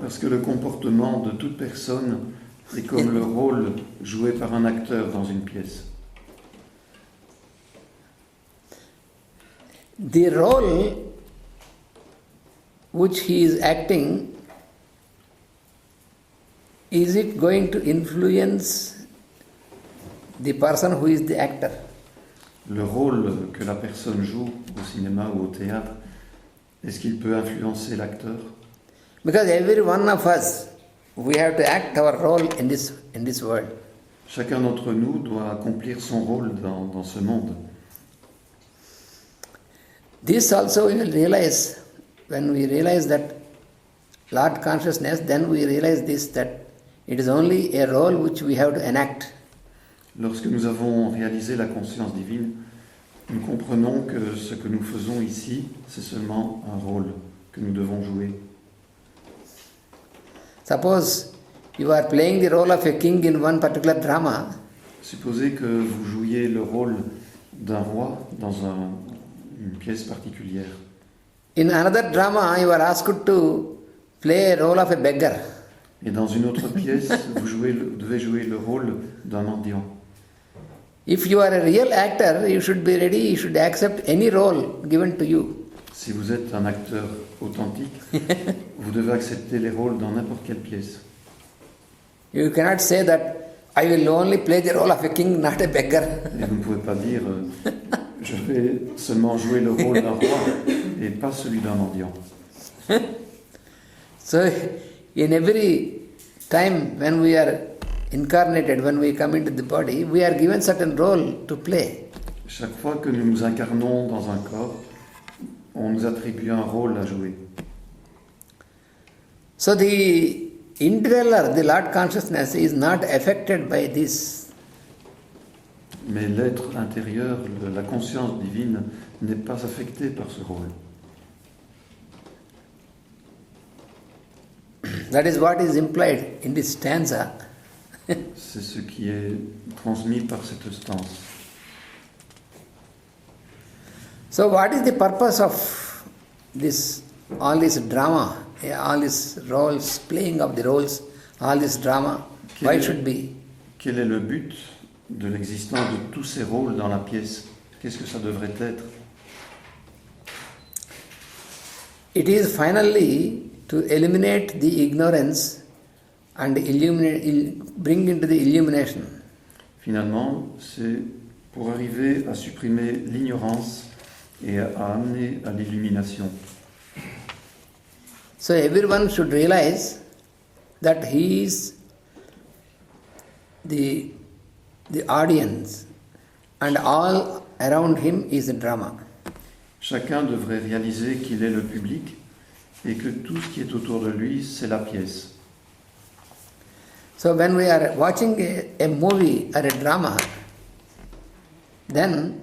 Parce que le comportement de toute personne est comme le rôle joué par un acteur dans une pièce. The role which he is acting, is it going to influence the person who is the actor? Le rôle que la personne joue au cinéma ou au théâtre, est-ce qu'il peut influencer l'acteur? Because every one of us, we have to act our role in this world. Chacun d'entre nous doit accomplir son rôle dans ce monde. This also we will realize, when we realize that Lord consciousness, then we realize this, that it is only a role which we have to enact. Lorsque nous avons réalisé la conscience divine, nous comprenons que ce que nous faisons ici, c'est seulement un rôle que nous devons jouer. Suppose you are playing the role of a king in one particular drama. Supposez que vous jouiez le rôle d'un roi dans une pièce particulière. In another drama, you are asked to play a role of a beggar. Et dans une autre pièce, vous devez jouer le rôle d'un mendiant. If you are a real actor, you should be ready, you should accept any role given to you. Si vous êtes un acteur authentique, vous devez accepter les rôles dans n'importe quelle pièce. You cannot say that I will only play the role of a king, not a beggar. Et vous ne pouvez pas dire je vais seulement jouer le rôle d'un roi et pas celui d'un mendiant. So, in every time when we are incarnated, when we come into the body, we are given certain role to play. Chaque fois que nous nous incarnons dans un corps, on nous attribue un rôle à jouer. So the indweller, the Lord consciousness, is not affected by this. Mais l'être intérieur, la conscience divine, n'est pas affecté par ce rôle. That is what is implied in this stanza. C'est ce qui est transmis par cette stance. So what is the purpose of this, all this drama, all these roles, playing of the roles, all this drama? Why should be? Quel est le but de l'existence de tous ces rôles dans la pièce? Qu'est-ce que ça devrait être? It is finally to eliminate the ignorance and bring into the illumination. Finalement, c'est pour arriver à supprimer l'ignorance et à amener à l'illumination. So everyone should realize that he is the audience and all around him is a drama. Chacun devrait réaliser qu'il est le public et que tout ce qui est autour de lui, c'est la pièce. So when we are watching a movie or a drama, then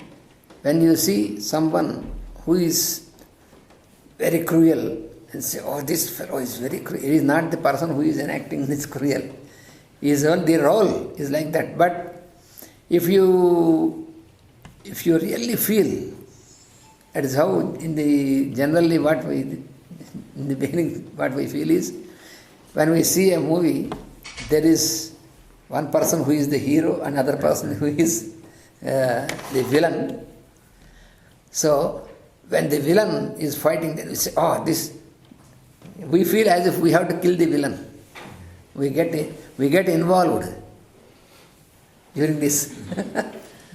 when you see someone who is very cruel and say, oh, this fellow is very cruel, it is not the person who is enacting this cruel. The role is like that. But if you really feel, that is how generally what we, in the beginning what we feel is, when we see a movie, there is one person who is the hero, another person who is the villain. So when the villain is fighting, then we say, oh, this, we feel as if we have to kill the villain. We get involved during this.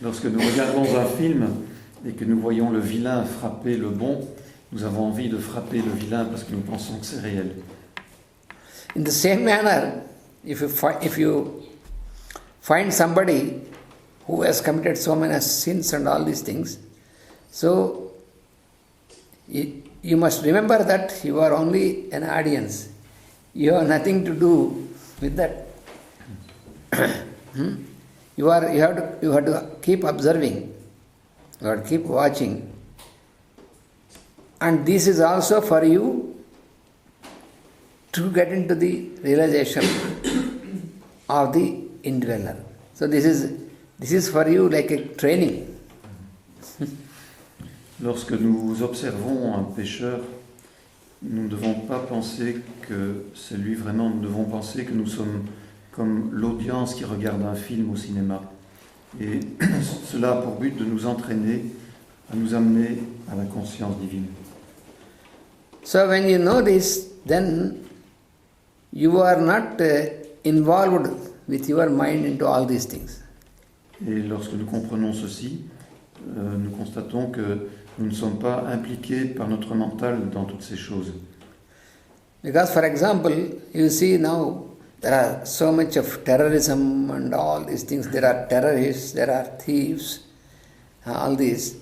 Lorsque nous regardons un film et que nous voyons le vilain frapper le bon, nous avons envie de frapper le vilain parce que nous pensons que c'est réel. In the same manner, if you find somebody who has committed so many sins and all these things, so you must remember that you are only an audience. You have nothing to do with that. You have to keep observing. You have to keep watching. And this is also for you to get into the realization of the indweller. So this is for you like a training. Lorsque nous observons un pécheur, nous ne devons pas penser que c'est lui vraiment, nous devons penser que nous sommes comme l'audience qui regarde un film au cinéma. Et cela a pour but de nous entraîner, à nous amener à la conscience divine. So when you know this, then you are not involved with your mind into all these things. Et lorsque nous comprenons ceci, nous constatons que nous ne sommes pas impliqués par notre mental dans toutes ces choses. Because, for example, you see now there are so much of terrorism and all these things. There are terrorists, there are thieves, all these.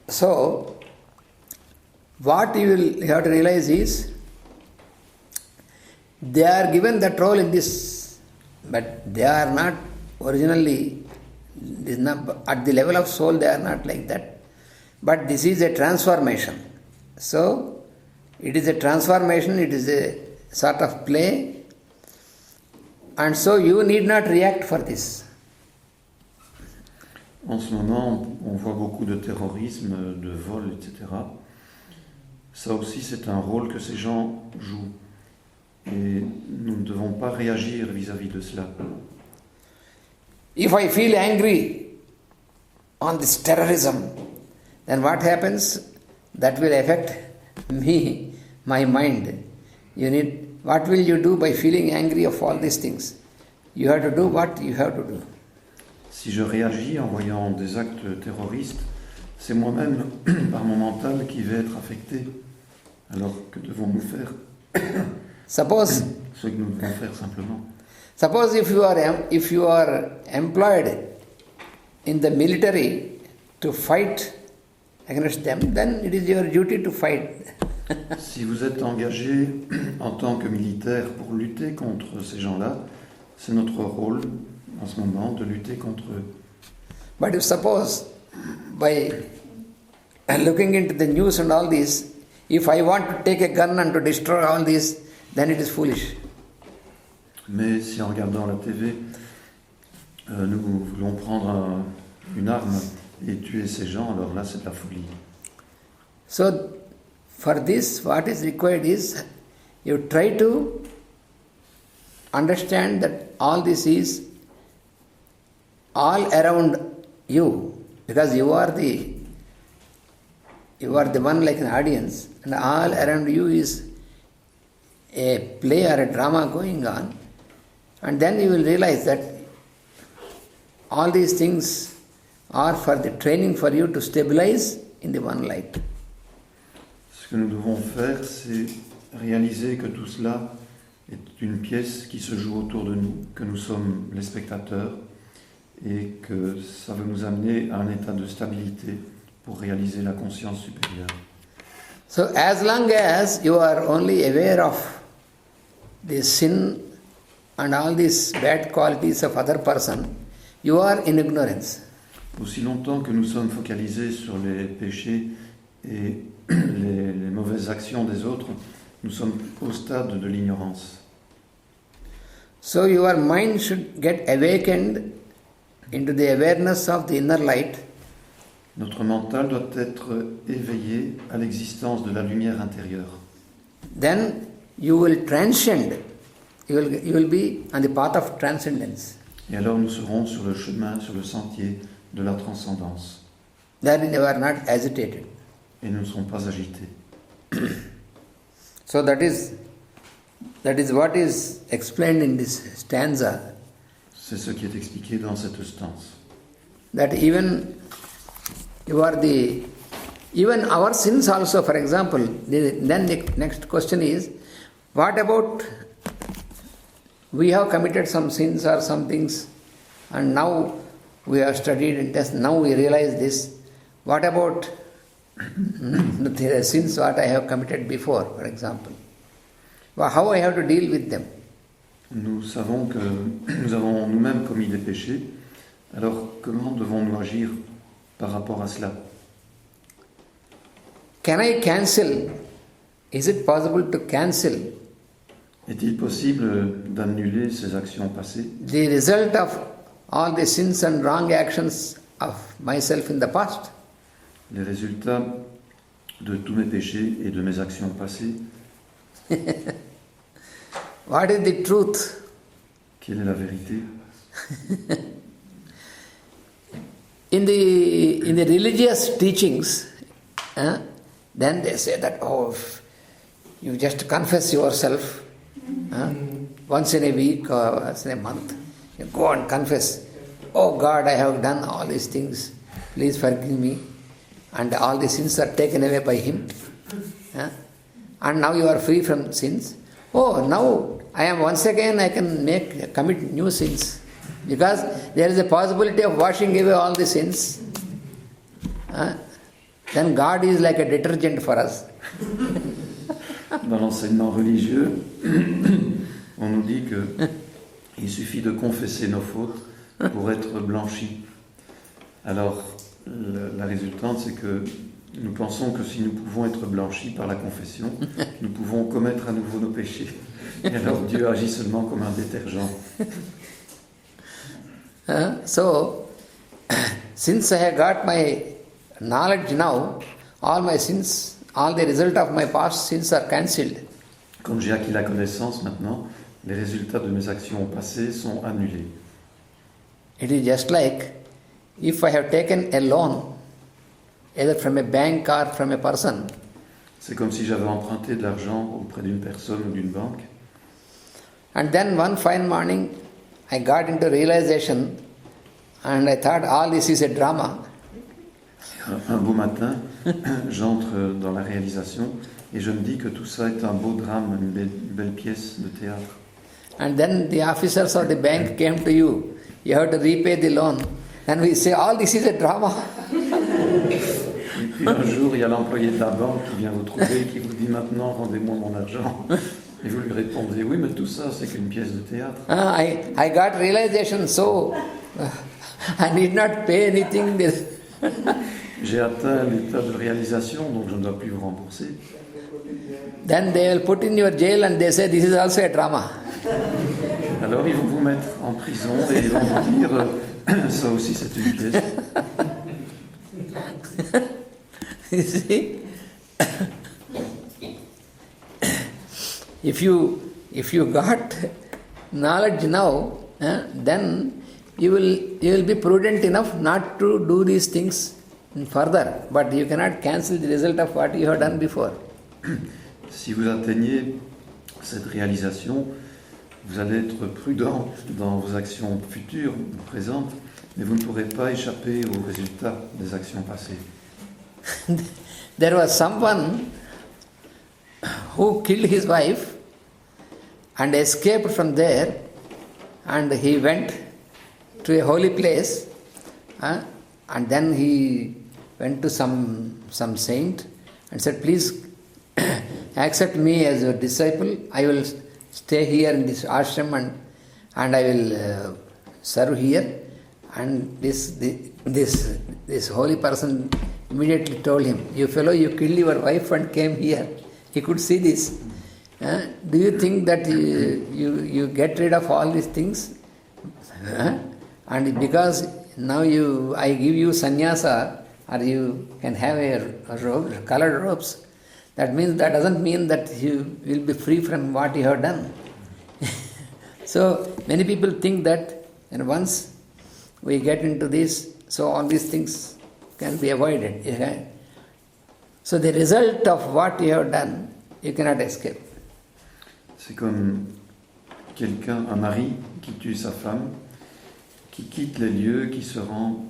So, what you have to realize is, they are given that role in this, but they are not originally, at the level of soul they are not like that. But this is a transformation. So, it is a transformation, it is a sort of play, and so you need not react for this. En ce moment, on voit beaucoup de terrorisme, de vol, etc. Ça aussi, c'est un rôle que ces gens jouent. Et nous ne devons pas réagir vis-à-vis de cela. If I feel angry on this terrorism, then what happens? That will affect me, my mind. What will you do by feeling angry of all these things? You have to do what you have to do. Si je réagis en voyant des actes terroristes, c'est moi-même, par mon mental, qui vais être affecté. Alors que devons-nous faire? Suppose Ce que nous devons faire simplement. Suppose if you are employed in the military to fight against them, then it is your duty to fight. Si vous êtes engagé en tant que militaire pour lutter contre ces gens-là, c'est notre rôle en ce moment de lutter contre eux. But if suppose by looking into the news and all this, if I want to take a gun and to destroy all this, then it is foolish. Mais si en regardant la TV, nous voulons prendre une arme et tuer ces gens, alors là c'est de la folie. So, for this, what is required is, you try to understand that all this is all around you, because you are the one like an audience, and all around you is a play or a drama going on, and then you will realize that all these things are for the training for you to stabilize in the one light. Ce que nous devons faire, c'est réaliser que tout cela est une pièce qui se joue autour de nous, que nous sommes les spectateurs et que ça veut nous amener à un état de stabilité pour réaliser la conscience supérieure. So as long as you are only aware of the sin and all these bad qualities of other person, you are in ignorance. Aussi longtemps que nous sommes focalisés sur les péchés et les mauvaises actions des autres, nous sommes au stade de l'ignorance. So your mind should get awakened into the awareness of the inner light. Notre mental doit être éveillé à l'existence de la lumière intérieure. Then you will transcend. You will be on the path of transcendence. Et alors nous serons sur le chemin, sur le sentier de la transcendance. Then you are not agitated. Et nous ne serons pas agités. So that is what is explained in this stanza. C'est ce qui est expliqué dans cette stance. That even our sins also, for example, then the next question is, what about we have committed some sins or some things, and now we have studied and just now we realize this. What about the sins what I have committed before, for example? How I have to deal with them? Nous savons que nous avons nous-mêmes commis des péchés, alors comment devons-nous agir par rapport à cela? Can I cancel? Is it possible to cancel Est-il possible d'annuler ces actions passées? the result of all the sins and wrong actions of myself in the past? Les résultats de tous mes péchés et de mes actions passées? What is the truth? Quelle est la vérité? In the religious teachings, then they say that You just confess yourself once in a week or once in a month. You go and confess. Oh God, I have done all these things. Please forgive me. And all the sins are taken away by Him. And now you are free from sins. Oh, now I am once again, I can commit new sins. Because there is a possibility of washing away all the sins. Then God is like a detergent for us. Dans l'enseignement religieux, on nous dit qu'il suffit de confesser nos fautes pour être blanchis. Alors, la résultante, c'est que nous pensons que si nous pouvons être blanchis par la confession, nous pouvons commettre à nouveau nos péchés. Et alors Dieu agit seulement comme un détergent. So, since I have got my knowledge now, all my sins, all the result of my past sins are cancelled. Comme j'ai acquis la connaissance maintenant, les résultats de mes actions passées sont annulés. It is just like if I have taken a loan, either from a bank or from a person. C'est comme si j'avais emprunté de l'argent auprès d'une personne ou d'une banque. And then one fine morning, I got into realization and I thought all this is a drama. Un beau matin, j'entre dans la réalisation et je me dis que tout ça est un beau drame, une belle pièce de théâtre. And then the officers of the bank came to you. You have to repay the loan. And we say, all this is a drama. Et puis un jour, il y a l'employé de la banque qui vient vous trouver et qui vous dit maintenant, rendez-moi mon argent. Et vous lui répondez, oui, mais tout ça, c'est qu'une pièce de théâtre. I got realization, so I need not pay anything. J'ai atteint l'état de réalisation, donc je ne dois plus vous rembourser. Then they will put in your jail and they say, this is also a drama. Alors ils vont vous mettre en prison et ils vont vous dire, ça aussi c'est une pièce. You see? If you got knowledge now, then you will be prudent enough not to do these things further. But you cannot cancel the result of what you have done before. Si vous atteignez cette réalisation, vous allez être prudent dans vos actions futures ou présentes, mais vous ne pourrez pas échapper aux résultats des actions passées. There was someone who killed his wife and escaped from there, and he went to a holy place, and then he went to some saint and said, please accept me as your disciple. I will stay here in this ashram and I will serve here. And this holy person immediately told him, you fellow, you killed your wife and came here. He could see this. Do you think that you get rid of all these things? And because now I give you sannyasa, or you can have a robe, colored robes, that doesn't mean that you will be free from what you have done. So many people think that, and once we get into this, so all these things can be avoided. Okay? So the result of what you have done, you cannot escape. C'est comme un mari qui tue sa femme, qui quitte les lieux, qui se rend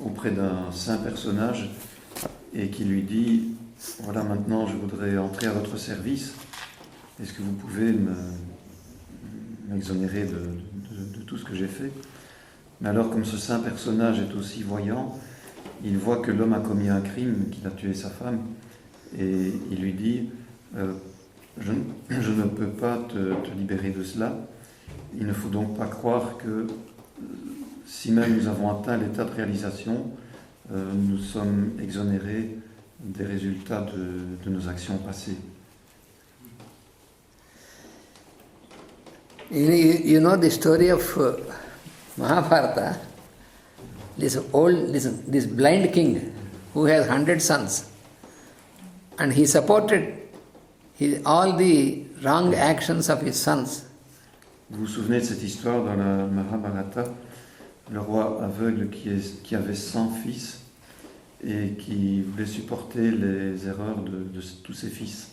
auprès d'un saint personnage et qui lui dit, voilà, maintenant je voudrais entrer à votre service, est-ce que vous pouvez m'exonérer de tout ce que j'ai fait? Mais alors, comme ce saint personnage est aussi voyant, il voit que l'homme a commis un crime, qu'il a tué sa femme, et il lui dit, je ne peux pas te libérer de cela. Il ne faut donc pas croire que si même nous avons atteint l'état de réalisation, nous sommes exonérés des résultats de nos actions passées. You know the story of Mahabharata, this blind king who has 100 sons, and he supported all the wrong actions of his sons. Vous vous souvenez de cette histoire dans la Mahabharata, le roi aveugle qui avait 100 fils et qui voulait supporter les erreurs de tous ses fils.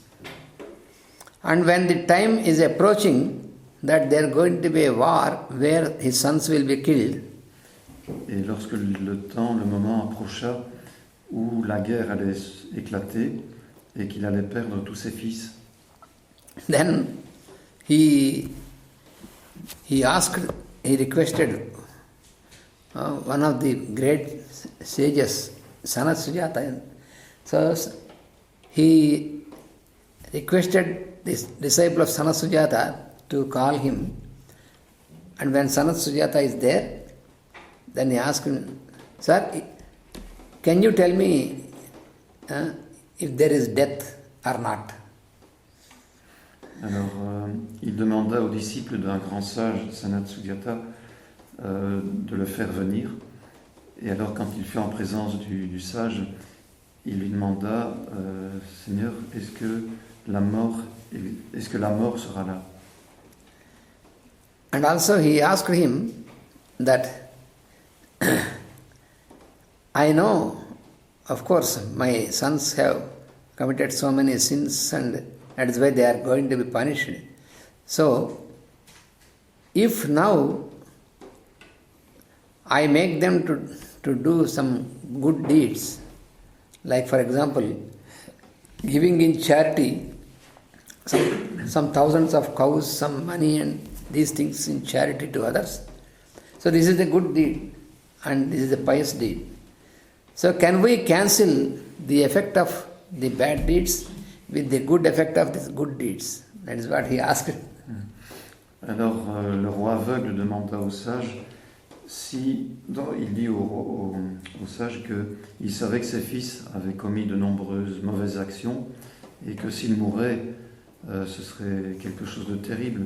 And when the time is approaching that there is going to be a war where his sons will be killed, Et lorsque le moment approcha où la guerre allait éclater et qu'il allait perdre tous ses fils, then he requested one of the great sages, Sanat Sujata. So he requested this disciple of Sanat Sujata to call him. And when Sanat Sujata is there, then he asked him, "Sir, can you tell me if there is death or not?" Alors, il demanda au disciple d'un grand sage, Sanat Sujata, de le faire venir. Et alors, quand il fut en présence du sage, il lui demanda, Seigneur, est-ce que la mort sera là? And also he asked him that, I know, of course, my sons have committed so many sins and that is why they are going to be punished. So, if now I make them to do some good deeds, like for example, giving in charity some thousands of cows, some money and these things in charity to others. So this is a good deed and this is a pious deed. So can we cancel the effect of the bad deeds with the good effect of these good deeds? That is what he asked. Alors le roi aveugle demanda au sage il dit au sage qu'il savait que ses fils avaient commis de nombreuses mauvaises actions et que s'ils mouraient, ce serait quelque chose de terrible.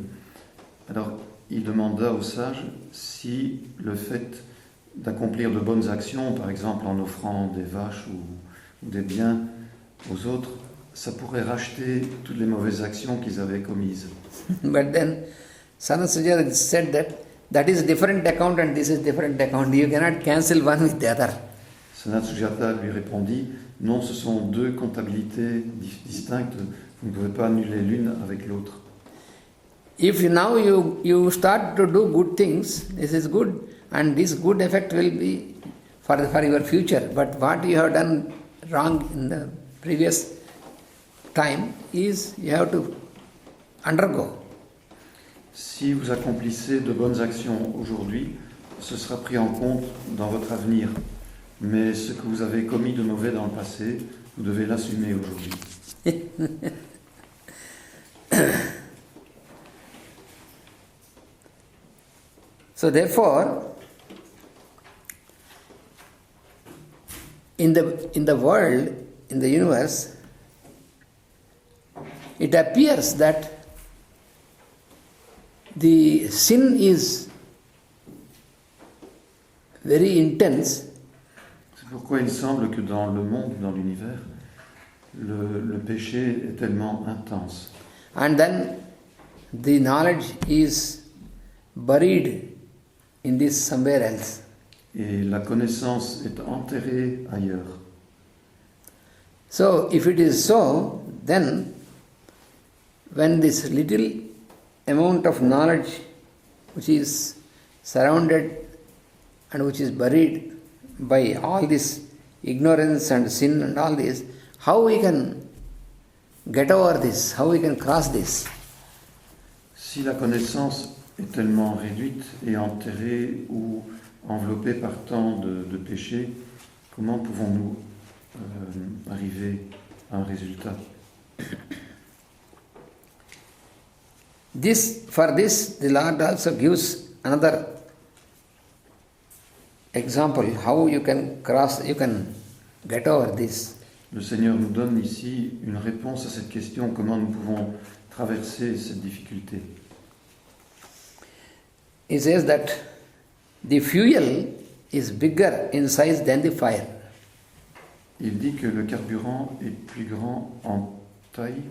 Alors il demanda au sage si le fait d'accomplir de bonnes actions, par exemple en offrant des vaches ou des biens aux autres, ça pourrait racheter toutes les mauvaises actions qu'ils avaient commises. But then Sanat Sujata said that is different account and this is different account. You cannot cancel one with the other. Sanat Sujata lui répondit, non, ce sont deux comptabilités distinctes, vous ne pouvez pas annuler l'une avec l'autre. If now you start to do good things, this is good and this good effect will be for your future. But what you have done wrong in the previous time is you have to undergo. Si vous accomplissez de bonnes actions aujourd'hui, ce sera pris en compte dans votre avenir. Mais ce que vous avez commis de mauvais dans le passé, vous devez l'assumer aujourd'hui. So therefore, in the world, in the universe, it appears that the sin is very intense. C'est pourquoi il semble que dans le monde, dans l'univers, le péché est tellement intense. And then the knowledge is buried in this somewhere else. Et la connaissance est enterrée ailleurs. So if it is so, then when this little amount of knowledge which is surrounded and which is buried by all this ignorance and sin and all this, how we can get over this, how we can cross this? Si la connaissance est tellement réduite et enterrée ou enveloppée par tant de péchés, comment pouvons-nous arriver à un résultat? For this, the Lord also gives another example, how you can get over this. Le Seigneur nous donne ici une réponse à cette question, comment nous pouvons traverser cette difficulté. He says that the fuel is bigger in size than the fire. Il dit que le carburant est plus grand en taille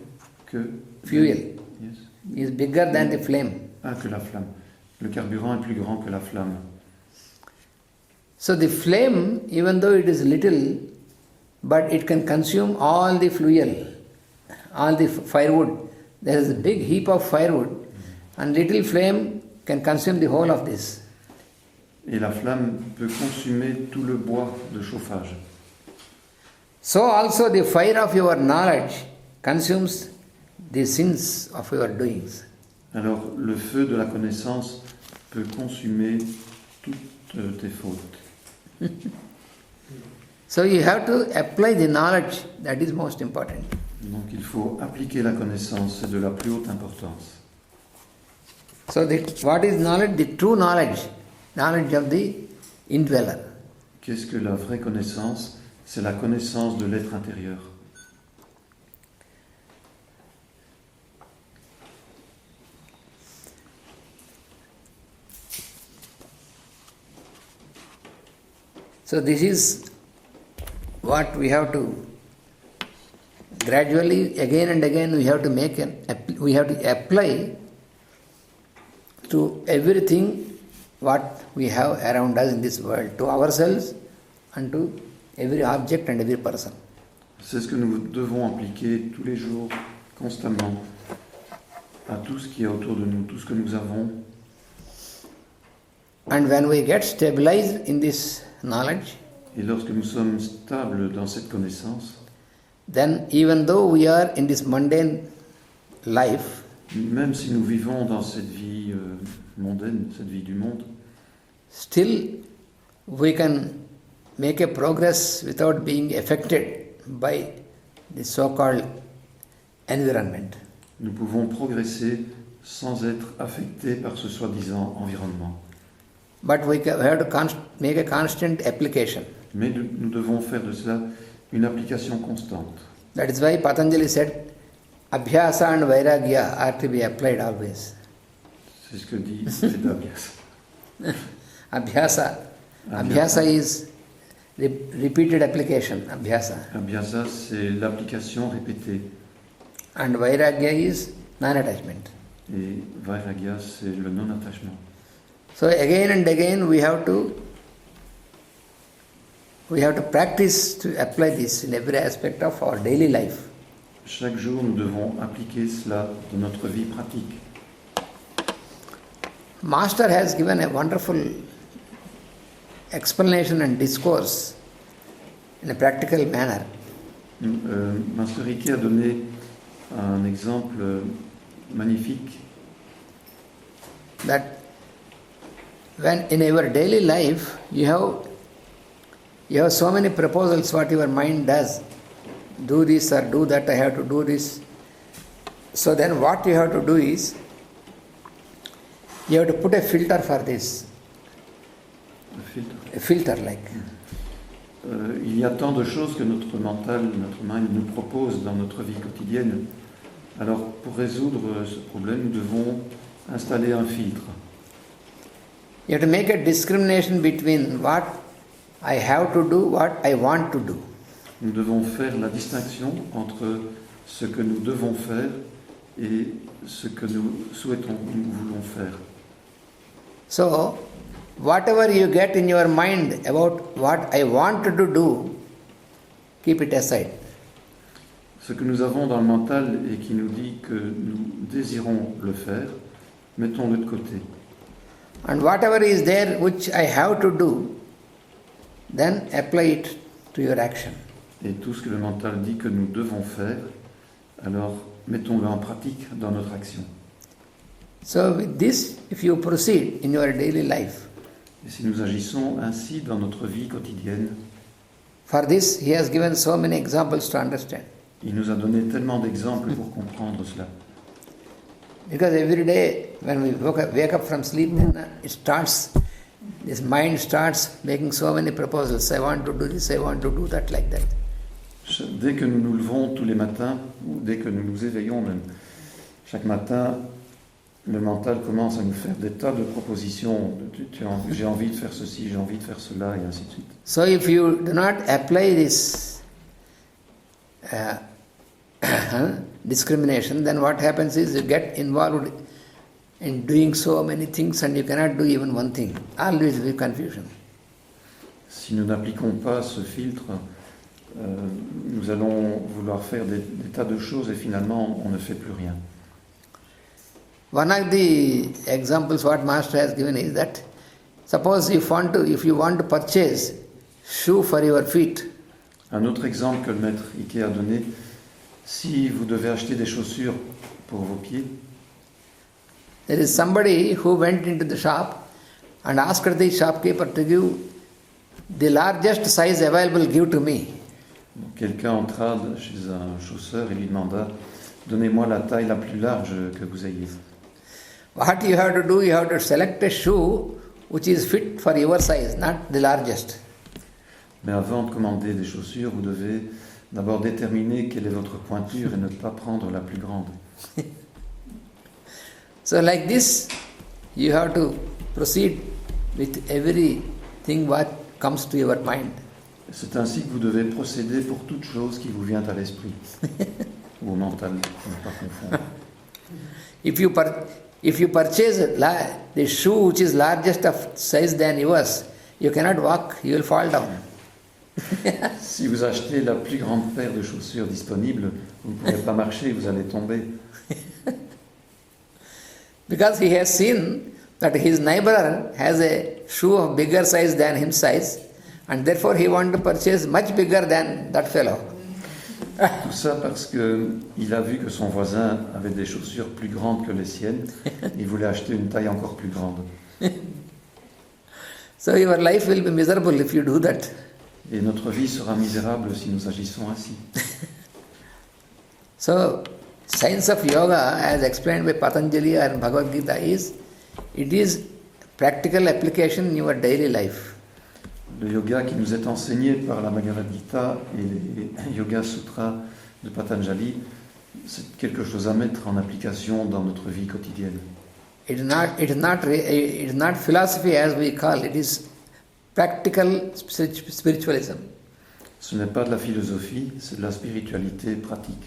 que... Fuel Yes. is bigger than the flame. Que la flamme. Le carburant est plus grand que la flamme. So the flame, even though it is little, but it can consume all the fuel, all the firewood there is a big heap of firewood and little flame can consume the whole of this. Et la flamme peut consumer tout le bois de chauffage. So also the fire of your knowledge consumes the sins of your doings. Alors le feu de la connaissance peut consumer toutes tes fautes. So you have to apply the knowledge, that is most important. Donc il faut appliquer la connaissance, c'est de la plus haute importance. So what is knowledge? The true knowledge, knowledge of the indweller. Qu'est-ce que la vraie connaissance? C'est la connaissance de l'être intérieur. So this is what we have to gradually, again and again, we have to apply to everything what we have around us in this world, to ourselves and to every object and every person. C'est ce que nous devons appliquer tous les jours, constamment, à tout ce qui est autour de nous, tout ce que nous avons. And when we get stabilized in this knowledge, Et lorsque nous sommes stables dans cette connaissance, then even though we are in this mundane life, même si nous vivons dans cette vie mondaine, cette vie du monde, still we can make a progress without being affected by the so-called environment. nous pouvons progresser sans être affectés par ce soi-disant environnement. But we have to make a constant application. Mais nous devons faire de cela une application constante. That is why Patanjali said, Abhyasa and Vairagya are to be applied always. C'est ce que dit Vedavyas. Abhyasa. Abhyasa is repeated application. Abhyasa. Abhyasa, c'est l'application répétée. And Vairagya is non-attachment. Et Vairagya, c'est le non-attachement. So again and again we have to practice to apply this in every aspect of our daily life. Chaque jour, nous devons appliquer cela dans notre vie pratique. Master has given a wonderful explanation and discourse in a practical manner. Master Ricky a donné un exemple magnifique. That when in your daily life you have so many proposals what your mind does. Do this or do that, I have to do this. So then what you have to do is, you have to put a filter for this. A filter like. Il y a tant de choses que notre mental, notre mind nous propose dans notre vie quotidienne. Alors pour résoudre ce problème, nous devons installer un filtre. You have to make a discrimination between what I have to do, what I want to do. Nous devons faire la distinction entre ce que nous devons faire et ce que nous souhaitons, nous voulons faire. So, whatever you get in your mind about what I want to do, keep it aside. Ce que nous avons dans le mental et qui nous dit que nous désirons le faire, mettons-le de côté. And whatever is there which I have to do, then apply it to your action. Et tout ce que le mental dit que nous devons faire, alors mettons-le en pratique dans notre action. So with this, if you proceed in your daily life, Et si nous agissons ainsi dans notre vie quotidienne, for this he has given so many examples to understand. il nous a donné tellement d'exemples pour comprendre cela. Because every day when we wake up from sleep, then this mind starts making so many proposals. I want to do this, I want to do that, like that. Dès que nous nous levons tous les matins, ou dès que nous nous éveillons même, chaque matin, le mental commence à nous faire des tas de propositions. J'ai envie de faire ceci, j'ai envie de faire cela, et ainsi de suite. So if you do not apply this discrimination, then what happens is you get involved in doing so many things and you cannot do even one thing. Always be confusion. Si nous n'appliquons pas ce filtre, nous allons vouloir faire des tas de choses et finalement on ne fait plus rien. one of the examples what Master has given is that suppose if you want to purchase shoe for your feet. Un autre exemple que le maître Ike a donné, si vous devez acheter des chaussures pour vos pieds, there is somebody who went into the shop and asked the shopkeeper to give the largest size available, give to me. quelqu'un entra chez un chausseur et lui demanda « Donnez-moi la taille la plus large que vous ayez ». What you have to do, you have to select a shoe which is fit for your size, not the largest. Mais avant de commander des chaussures, vous devez d'abord déterminer quelle est votre pointure et ne pas prendre la plus grande. So like this, you have to proceed with everything what comes to your mind. C'est ainsi que vous devez procéder pour toute chose qui vous vient à l'esprit, ou au mental, ne pas confondre. If you purchase the shoe which is largest of size than yours, you cannot walk, you will fall down. Si vous achetez la plus grande paire de chaussures disponible, vous ne pourrez pas marcher, vous allez tomber. Because he has seen that his neighbor has a shoe of bigger size than his size, and therefore he wanted to purchase much bigger than that fellow. Tout ça parce qu'il a vu que son voisin avait des chaussures plus grandes que les siennes, il voulait acheter une taille encore plus grande. So your life will be miserable if you do that. Et notre vie sera misérable si nous agissons ainsi. So, science of yoga, as explained by Patanjali and Bhagavdageeta, it is practical application in your daily life. Le yoga qui nous est enseigné par la Bhagavdageeta et les Yoga Sutras de Patanjali, c'est quelque chose à mettre en application dans notre vie quotidienne. It is not philosophy as we call it is practical spiritualism. Ce n'est pas de la philosophie, c'est de la spiritualité pratique.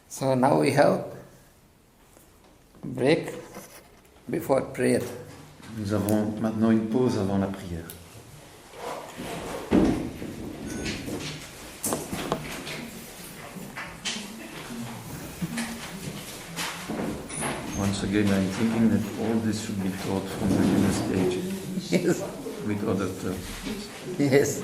So now we have break before prayer. Nous avons maintenant une pause avant la prière. Once again, I'm thinking that all this should be taught from the beginner stage Yes. with other terms. Yes.